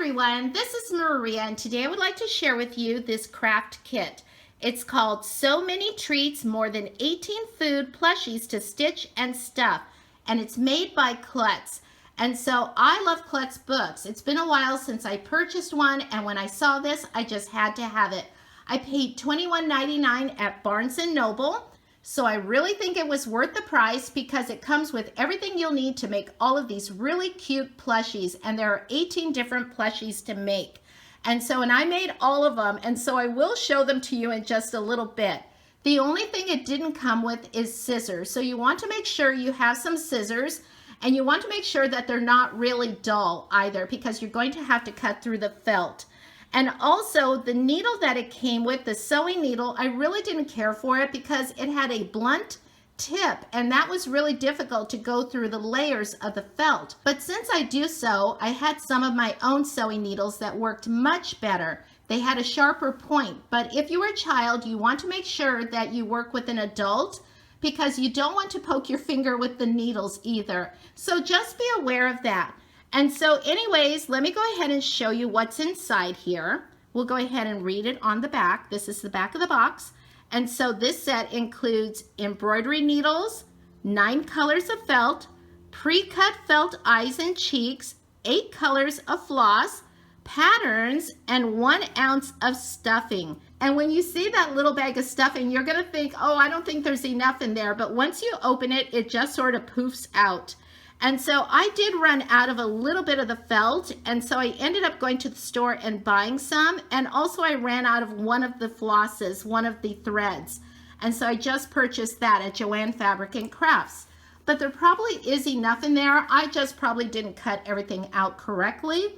everyone, this is Maria, and today I would like to share with you this craft kit. It's called So Many Treats, More Than 18 Food Plushies to Stitch and Stuff, and it's made by Klutz. And so I love Klutz books. It's been a while since I purchased one, and when I saw this, I just had to have it. I paid $21.99 at Barnes & Noble. So I really think it was worth the price because it comes with everything you'll need to make all of these really cute plushies, and there are 18 different plushies to make. And I made all of them, and so I will show them to you in just a little bit. The only thing it didn't come with is scissors. So you want to make sure you have some scissors, and you want to make sure that they're not really dull either, because you're going to have to cut through the felt. And also the needle that it came with, the sewing needle, I really didn't care for it because it had a blunt tip, and that was really difficult to go through the layers of the felt. But since I do sew, I had some of my own sewing needles that worked much better. They had a sharper point, but if you are a child, you want to make sure that you work with an adult because you don't want to poke your finger with the needles either. So just be aware of that. And so anyways, let me go ahead and show you what's inside here. We'll go ahead and read it on the back. This is the back of the box. And so this set includes embroidery needles, 9 colors of felt, pre-cut felt eyes and cheeks, 8 colors of floss, patterns, and 1 ounce of stuffing. And when you see that little bag of stuffing, you're gonna think, oh, I don't think there's enough in there. But once you open it, it just sort of poofs out. And so I did run out of a little bit of the felt, and so I ended up going to the store and buying some, and also I ran out of one of the flosses, one of the threads. And so I just purchased that at Joann Fabric and Crafts. But there probably is enough in there. I just probably didn't cut everything out correctly.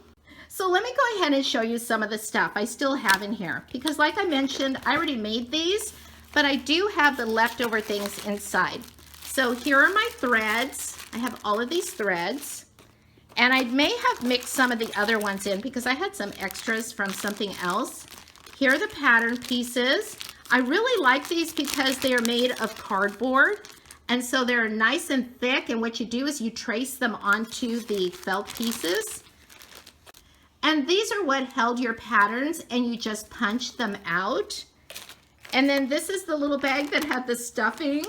So let me go ahead and show you some of the stuff I still have in here, because like I mentioned, I already made these, but I do have the leftover things inside. So here are my threads. I have all of these threads, and I may have mixed some of the other ones in because I had some extras from something else. Here are the pattern pieces. I really like these because they are made of cardboard, and so they're nice and thick, and what you do is you trace them onto the felt pieces. And these are what held your patterns, and you just punch them out. And then this is the little bag that had the stuffing.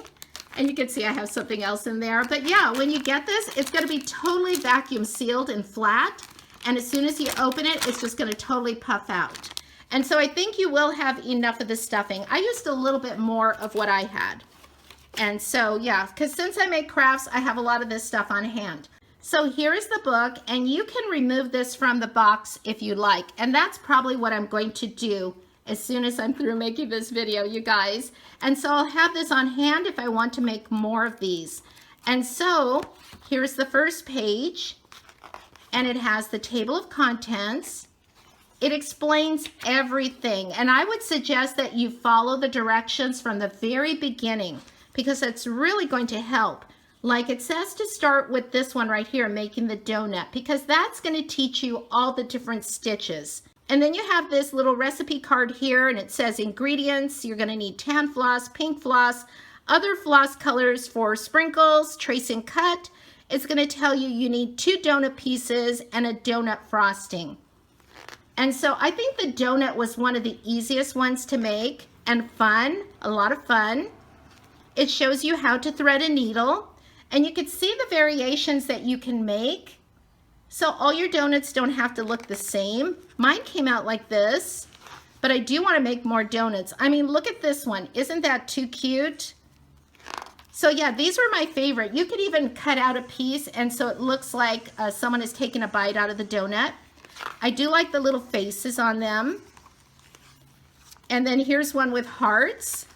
And you can see I have something else in there. But yeah, when you get this, it's gonna be totally vacuum sealed and flat. And as soon as you open it, it's just gonna totally puff out. And so I think you will have enough of the stuffing. I used a little bit more of what I had. And so yeah, because since I make crafts, I have a lot of this stuff on hand. So here is the book, and you can remove this from the box if you like. And that's probably what I'm going to do as soon as I'm through making this video, you guys. And so I'll have this on hand if I want to make more of these. And so here's the first page, and it has the table of contents. It explains everything, and I would suggest that you follow the directions from the very beginning because it's really going to help. Like it says to start with this one right here, making the donut, because that's going to teach you all the different stitches. And then you have this little recipe card here, and it says ingredients. You're going to need tan floss, pink floss, other floss colors for sprinkles, trace and cut. It's going to tell you you need 2 donut pieces and a donut frosting. And so I think the donut was one of the easiest ones to make, and fun, a lot of fun. It shows you how to thread a needle, and you can see the variations that you can make. So all your donuts don't have to look the same. Mine came out like this, but I do want to make more donuts. I mean, look at this one. Isn't that too cute? So yeah, these were my favorite. You could even cut out a piece, and so it looks like someone is taking a bite out of the donut. I do like the little faces on them. And then here's one with hearts.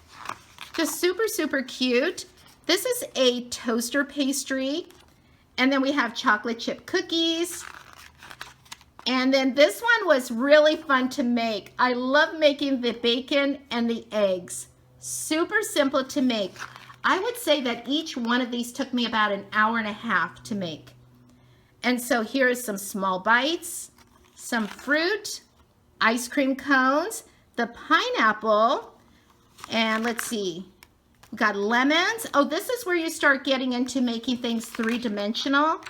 Just super, super cute. This is a toaster pastry. And then we have chocolate chip cookies. And then this one was really fun to make. I love making the bacon and the eggs. Super simple to make. I would say that each one of these took me about an hour and a half to make. And so here is some small bites, some fruit, ice cream cones, the pineapple, and let's see, we've got lemons. Oh, this is where you start getting into making things 3-dimensional.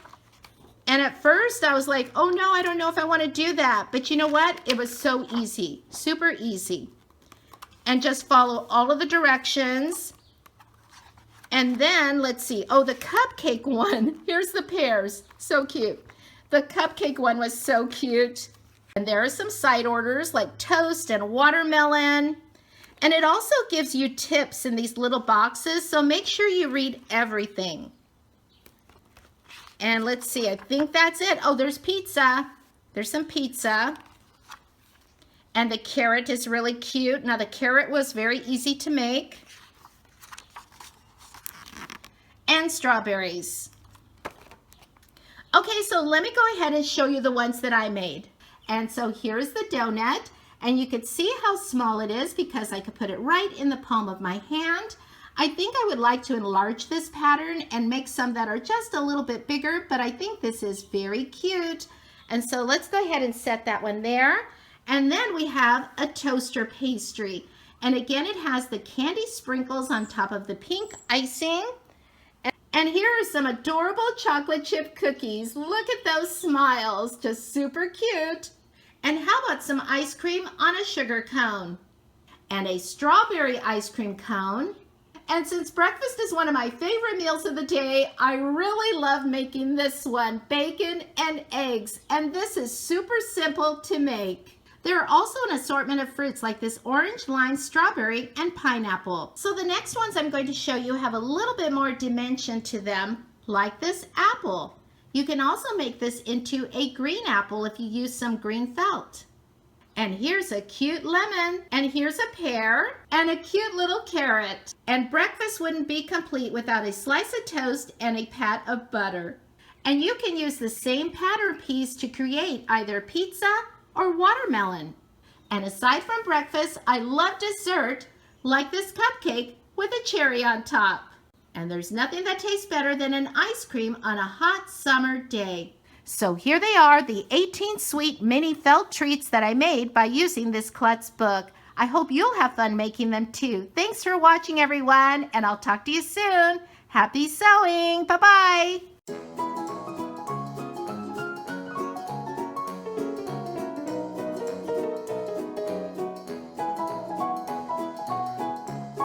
And at first I was like, oh no, I don't know if I want to do that. But you know what? It was so easy, super easy. And just follow all of the directions. And then let's see, oh, the cupcake one, here's the pears, so cute. The cupcake one was so cute. And there are some side orders like toast and watermelon. And it also gives you tips in these little boxes, so make sure you read everything. And let's see, I think that's it. Oh, there's pizza. There's some pizza. And the carrot is really cute. Now the carrot was very easy to make. And strawberries. Okay, so let me go ahead and show you the ones that I made. And so here's the donut. And you could see how small it is because I could put it right in the palm of my hand. I think I would like to enlarge this pattern and make some that are just a little bit bigger, but I think this is very cute. And so let's go ahead and set that one there. And then we have a toaster pastry. And again, it has the candy sprinkles on top of the pink icing. And here are some adorable chocolate chip cookies. Look at those smiles, just super cute. And how about some ice cream on a sugar cone? And a strawberry ice cream cone. And since breakfast is one of my favorite meals of the day, I really love making this one, bacon and eggs. And this is super simple to make. There are also an assortment of fruits like this orange, lime, strawberry, and pineapple. So the next ones I'm going to show you have a little bit more dimension to them, like this apple. You can also make this into a green apple if you use some green felt. And here's a cute lemon, and here's a pear, and a cute little carrot. And breakfast wouldn't be complete without a slice of toast and a pat of butter. And you can use the same pattern piece to create either pizza or watermelon. And aside from breakfast, I love dessert, like this cupcake with a cherry on top. And there's nothing that tastes better than an ice cream on a hot summer day. So here they are, the 18 sweet mini felt treats that I made by using this Klutz book. I hope you'll have fun making them too. Thanks for watching, everyone, and I'll talk to you soon. Happy sewing. Bye-bye.